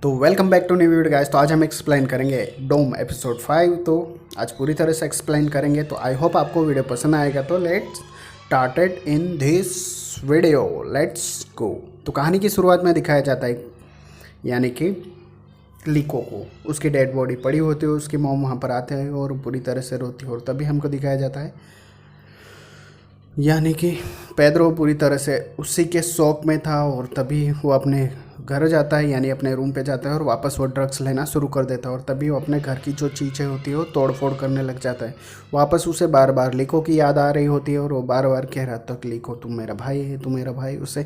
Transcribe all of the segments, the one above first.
तो welcome back to new video guys. तो आज हम एक्सप्लेन करेंगे डोम एपिसोड 5। तो आज पूरी तरह से एक्सप्लेन करेंगे। तो आई होप आपको वीडियो पसंद आएगा। तो let's started in this video, let's go. तो कहानी की शुरुआत में दिखाया जाता है यानी कि लीको को उसकी डेड बॉडी पड़ी होती है। उसकी मॉम वहाँ पर आते हैं और पूरी तरह से रोती है और तभी हमको दिखाया जाता है यानी कि पेद्रो पूरी तरह से उसी के शौक में था और तभी वो अपने घर जाता है यानी अपने रूम पे जाता है और वापस वो ड्रग्स लेना शुरू कर देता है और तभी वो अपने घर की जो चीज़ें होती है वो तोड़ फोड़ करने लग जाता है। वापस उसे बार बार लीको की याद आ रही होती है और वो बार बार कह रहा था कि लीको तुम मेरा भाई है, तुम मेरा भाई। उसे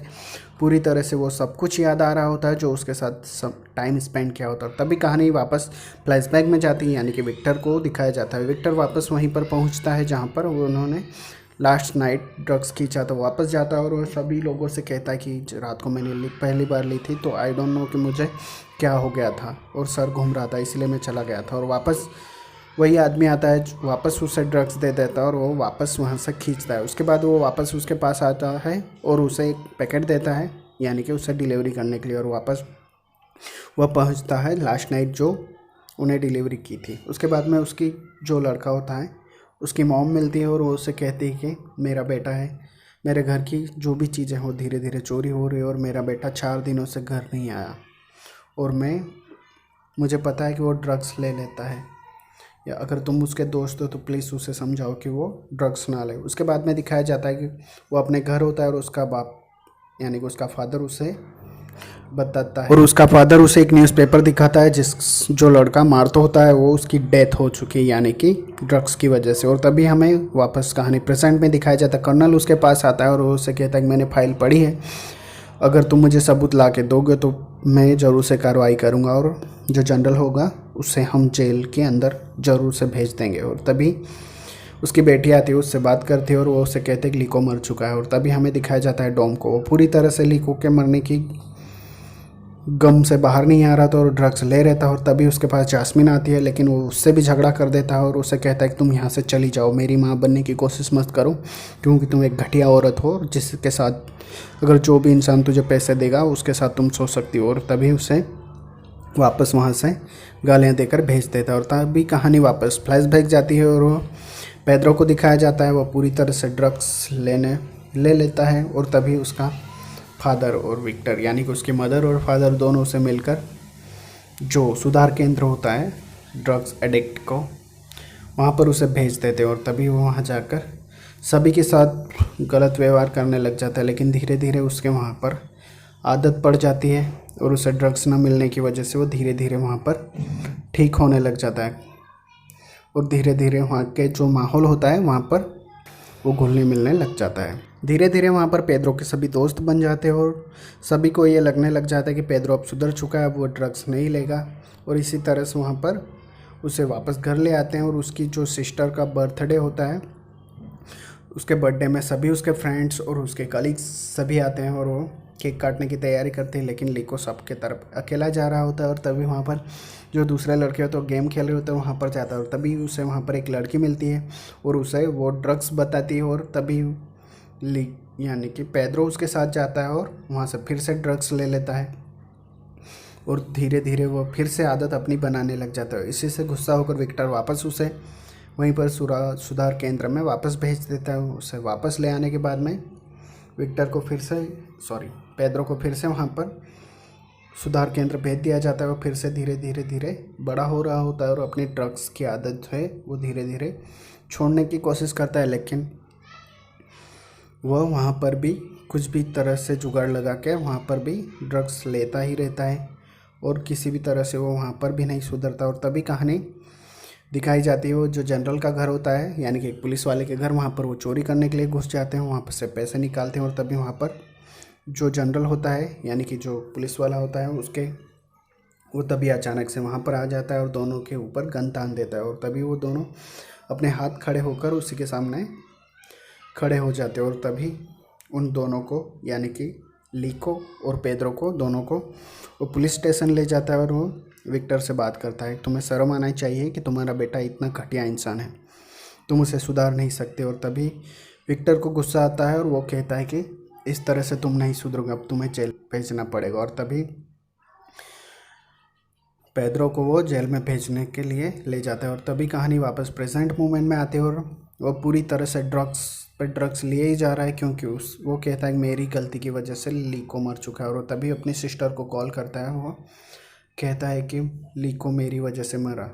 पूरी तरह से वो सब कुछ याद आ रहा होता है जो उसके साथ सब टाइम स्पेंड किया होता है। तभी कहानी वापस फ्लैशबैक में जाती है यानी कि विक्टर को दिखाया जाता है। विक्टर वापस वहीं पर पहुँचता है जहाँ पर वो उन्होंने लास्ट नाइट ड्रग्स खींचा। तो वापस जाता है और वो सभी लोगों से कहता है कि रात को मैंने पहली बार ली थी तो आई डोंट नो कि मुझे क्या हो गया था और सर घूम रहा था इसलिए मैं चला गया था। और वापस वही आदमी आता है, वापस उसे ड्रग्स दे देता है और वो वापस वहाँ से खींचता है। उसके बाद वो वापस उसके पास आता है और उसे एक पैकेट देता है यानी कि उसे डिलीवरी करने के लिए। और वापस वह पहुँचता है लास्ट नाइट जो उन्हें डिलीवरी की थी। उसके बाद में उसकी जो लड़का होता है उसकी मॉम मिलती है और वो उससे कहती है कि मेरा बेटा है, मेरे घर की जो भी चीज़ें हो धीरे धीरे चोरी हो रही है और मेरा बेटा 4 दिनों से घर नहीं आया और मुझे पता है कि वो ड्रग्स ले लेता है, या अगर तुम उसके दोस्त हो तो प्लीज़ उसे समझाओ कि वो ड्रग्स ना ले। उसके बाद में दिखाया जाता है कि वो अपने घर होता है और उसका बाप यानी कि उसका फादर उसे बताता है और उसका फादर उसे एक न्यूज़पेपर दिखाता है जिस जो लड़का मारता होता है वो उसकी डेथ हो चुकी है यानी कि ड्रग्स की वजह से। और तभी हमें वापस कहानी प्रेजेंट में दिखाया जाता है। कर्नल उसके पास आता है और वो उससे कहता है कि मैंने फाइल पढ़ी है, अगर तुम मुझे सबूत ला के दोगे तो मैं ज़रूर से कार्रवाई करूँगा और जो जनरल होगा उसे हम जेल के अंदर ज़रूर से भेज देंगे। और तभी उसकी बेटी आती है, उससे बात करती है और वो उससे कहते हैं कि लीको मर चुका है। और तभी हमें दिखाया जाता है डोम को, वो पूरी तरह से लीको के मरने की गम से बाहर नहीं आ रहा था और ड्रग्स ले रहता है। और तभी उसके पास जास्मिन आती है लेकिन वो उससे भी झगड़ा कर देता है और उसे कहता है कि तुम यहाँ से चली जाओ, मेरी माँ बनने की कोशिश मत करो क्योंकि तुम एक घटिया औरत हो जिसके साथ अगर जो भी इंसान तुझे पैसे देगा उसके साथ तुम सो सकती हो। और तभी उसे वापस वहाँ से गालियाँ देकर भेज देता है। और तभी कहानी वापस फ्लैशबैक जाती है और वो पेद्रो को दिखाया जाता है, वो पूरी तरह से ड्रग्स ले लेता है। और तभी उसका फादर और विक्टर यानी कि उसकी मदर और फादर दोनों से मिलकर जो सुधार केंद्र होता है ड्रग्स एडिक्ट को वहाँ पर उसे भेज देते हैं। और तभी वो वहाँ जाकर सभी के साथ गलत व्यवहार करने लग जाता है लेकिन धीरे धीरे उसके वहाँ पर आदत पड़ जाती है और उसे ड्रग्स न मिलने की वजह से वो धीरे धीरे वहाँ पर ठीक होने लग जाता है। और धीरे धीरे वहाँ के जो माहौल होता है वहाँ पर वो घुलने मिलने लग जाता है। धीरे धीरे वहाँ पर पेद्रो के सभी दोस्त बन जाते हैं और सभी को ये लगने लग जाता है कि पेद्रो अब सुधर चुका है, अब वो ड्रग्स नहीं लेगा। और इसी तरह से वहाँ पर उसे वापस घर ले आते हैं और उसकी जो सिस्टर का बर्थडे होता है उसके बर्थडे में सभी उसके फ्रेंड्स और उसके कलीग्स सभी आते हैं और वो केक काटने की तैयारी करते हैं लेकिन लीको सबके तरफ अकेला जा रहा होता है। और तभी वहाँ पर जो दूसरे लड़के होते हैं गेम खेल रहे होते हैं वहाँ पर जाता है और तभी उसे वहाँ पर एक लड़की मिलती है और उसे वो ड्रग्स बताती है। और तभी यानी कि पेद्रो उसके साथ जाता है और वहाँ से फिर से ड्रग्स ले लेता है और धीरे धीरे वो फिर से आदत अपनी बनाने लग जाता है। इसी से गुस्सा होकर विक्टर वापस उसे वहीं पर सुधार केंद्र में वापस भेज देता है। उसे वापस ले आने के बाद में विक्टर को पेद्रो को फिर से वहाँ पर सुधार केंद्र भेज दिया जाता है और फिर से धीरे धीरे धीरे बड़ा हो रहा होता है और अपनी ड्रग्स की आदत है वो धीरे धीरे छोड़ने की कोशिश करता है लेकिन वह वहाँ पर भी कुछ भी तरह से जुगाड़ लगा के वहाँ पर भी ड्रग्स लेता ही रहता है और किसी भी तरह से वो वहाँ पर भी नहीं सुधरता। और तभी कहानी दिखाई जाती है वो जो जनरल का घर होता है यानी कि एक पुलिस वाले के घर, वहाँ पर वो चोरी करने के लिए घुस जाते हैं, वहाँ पर से पैसे निकालते हैं। और तभी वहाँ पर जो जनरल होता है यानी कि जो पुलिस वाला होता है वो तभी अचानक से वहाँ पर आ जाता है और दोनों के ऊपर गन तान देता है। और तभी वो दोनों अपने हाथ खड़े होकर उसी के सामने खड़े हो जाते हैं। और तभी उन दोनों को यानी कि लीको और पेद्रो को दोनों को वो पुलिस स्टेशन ले जाता है और वो विक्टर से बात करता है, तुम्हें शर्म आना चाहिए कि तुम्हारा बेटा इतना घटिया इंसान है, तुम उसे सुधार नहीं सकते। और तभी विक्टर को गुस्सा आता है और वो कहता है कि इस तरह से तुम नहीं सुधरोगे, अब तुम्हें जेल भेजना पड़ेगा। और तभी पेड्रो को वो जेल में भेजने के लिए ले जाता है। और तभी कहानी वापस प्रेजेंट मोमेंट में आती है और वो पूरी तरह से ड्रग्स लिए ही जा रहा है, क्योंकि वो कहता है कि मेरी गलती की वजह से लीको मर चुका है। और तभी अपनी सिस्टर को कॉल करता है, वो कहता है कि लीको मेरी वजह से मरा।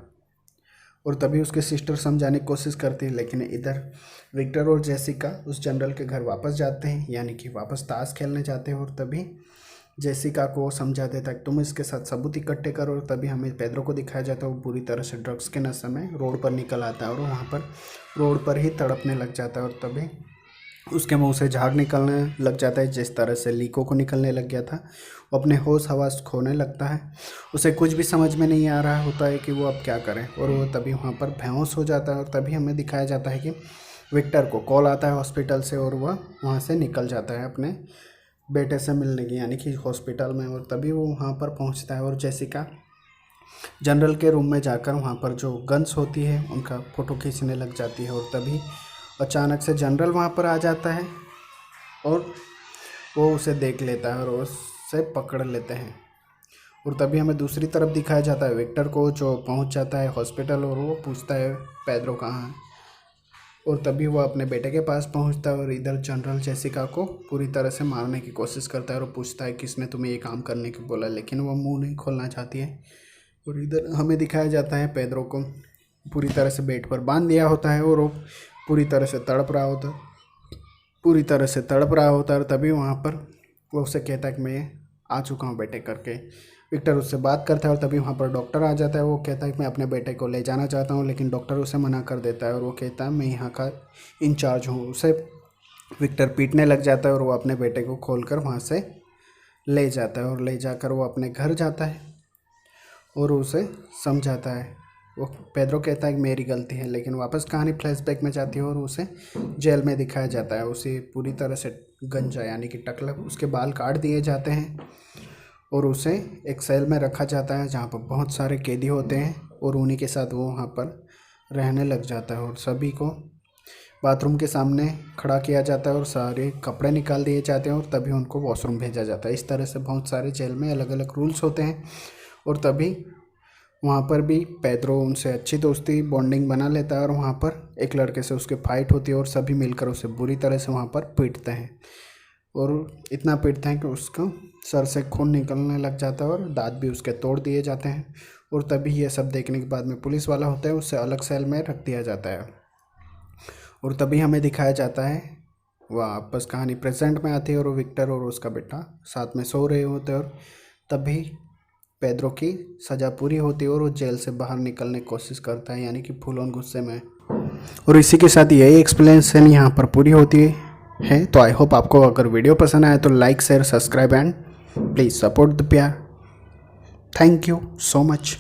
और तभी उसके सिस्टर समझाने की कोशिश करती है, लेकिन इधर विक्टर और जेसिका उस जनरल के घर वापस जाते हैं, यानी कि वापस ताश खेलने जाते हैं। और तभी जेसिका को वो समझा देता है तुम इसके साथ सबूत इकट्ठे करो। और तभी हमें पेड्रो को दिखाया जाता है वो पूरी तरह से ड्रग्स के नशे में रोड पर निकल आता है और वहाँ पर रोड पर ही तड़पने लग जाता है। और तभी उसके मुंह से झाग निकलने लग जाता है, जिस तरह से लीको को निकलने लग गया था। वो अपने होश हवास खोने लगता है, उसे कुछ भी समझ में नहीं आ रहा होता है कि वो अब क्या करे। और वो तभी वहाँ पर बेहोश हो जाता है। और तभी हमें दिखाया जाता है कि विक्टर को कॉल आता है हॉस्पिटल से और वह वहाँ से निकल जाता है अपने बेटे से मिलने की, यानी कि हॉस्पिटल में। और तभी वो वहाँ पर पहुँचता है और जेसिका जनरल के रूम में जाकर वहाँ पर जो गन्स होती है उनका फ़ोटो खींचने लग जाती है। और तभी अचानक से जनरल वहाँ पर आ जाता है और वो उसे देख लेता है और उससे पकड़ लेते हैं। और तभी हमें दूसरी तरफ दिखाया जाता है विक्टर को, जो पहुँच जाता है हॉस्पिटल और वो पूछता है पेड्रो कहाँ है। और तभी वो अपने बेटे के पास पहुंचता है और इधर जनरल जेसिका को पूरी तरह से मारने की कोशिश करता है और पूछता है किसने तुम्हें ये काम करने की बोला, लेकिन वो मुंह नहीं खोलना चाहती है। और इधर हमें दिखाया जाता है पेड्रो को पूरी तरह से बेड पर बांध दिया होता है और वो पूरी तरह से तड़प रहा होता है। और तभी वहाँ पर वो उससे कहता है कि मैं आ चुका हूँ बेटे करके। विक्टर उससे बात करता है और तभी वहाँ पर डॉक्टर आ जाता है। वो कहता है कि मैं अपने बेटे को ले जाना चाहता हूँ, लेकिन डॉक्टर उसे मना कर देता है और वो कहता है मैं यहाँ का इंचार्ज हूँ। उसे विक्टर पीटने लग जाता है और वो अपने बेटे को खोलकर वहाँ से ले जाता है। और ले जाकर वो अपने घर जाता है और उसे समझाता है। वो पेड्रो कहता है कि मेरी गलती है, लेकिन वापस कहानी फ्लैशबैक में जाती है और उसे जेल में दिखाया जाता है। उसे पूरी तरह से गंजा यानी कि टकला उसके बाल काट दिए जाते हैं और उसे एक सेल में रखा जाता है जहाँ पर बहुत सारे कैदी होते हैं और उन्हीं के साथ वो वहाँ पर रहने लग जाता है। और सभी को बाथरूम के सामने खड़ा किया जाता है और सारे कपड़े निकाल दिए जाते हैं और तभी उनको वॉशरूम भेजा जाता है। इस तरह से बहुत सारे जेल में अलग अलग रूल्स होते हैं। और तभी वहाँ पर भी पेड्रो उनसे अच्छी दोस्ती बॉन्डिंग बना लेता है और वहाँ पर एक लड़के से उसकी फ़ाइट होती है और सभी मिलकर उसे बुरी तरह से वहाँ पर पीटते हैं और इतना पीटते हैं कि उसको सर से खून निकलने लग जाता है और दांत भी उसके तोड़ दिए जाते हैं। और तभी ये सब देखने के बाद में पुलिस वाला होता है, उससे अलग सेल में रख दिया जाता है। और तभी हमें दिखाया जाता है वापस कहानी प्रेजेंट में आती है और विक्टर और उसका बेटा साथ में सो रहे होते हैं। और तभी पेड्रो की सज़ा पूरी होती है और वो जेल से बाहर निकलने की कोशिश करता है, यानी कि फुल ऑन गुस्से में। और इसी के साथ यही एक्सप्लेनेशन यहाँ पर पूरी होती है। तो आई होप आपको अगर वीडियो पसंद आए तो like share subscribe and please support the प्यार। Thank you so much.